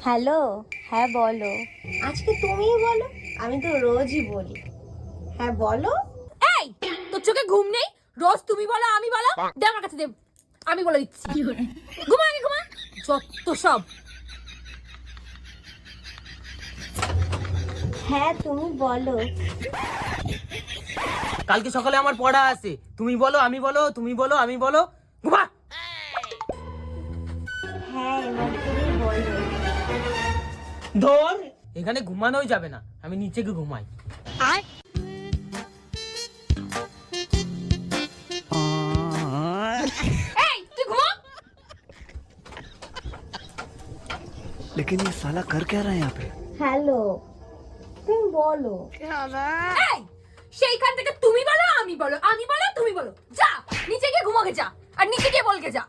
Hello, হ্যাঁ বলো। আজকে তুমিই বলো, আমি তো রোজই বলি। হ্যাঁ বলো। এই তোর চোখে ঘুম নেই? রোজ তুমি বলো আমি বলো। দে আমার কাছে দে, আমি বলে দিচ্ছি। ঘুমা আগে ঘুমা, যত সব। হ্যাঁ তুমি বলো। কালকে সকালে আমার পড়া আছে, তুমি বলো আমি বলো, তুমি বলো আমি বলো। ঘুমা। হ্যাঁ এবার তুমি বলো। ধর, এখানে ঘুমানোই যাবে না, আমি নিচে গিয়ে ঘুমাই। এই তুই ঘুমা। लेकिन ये साला कर क्या रहा है यहाँ पे? হ্যালো তুমি বলো। এই সেইখান থেকে তুমি বলো আমি বলো, আমি বলো তুমি বলো। যা নিচে গিয়ে ঘুমাকে যা, আর নিচে গিয়ে বলকে যা।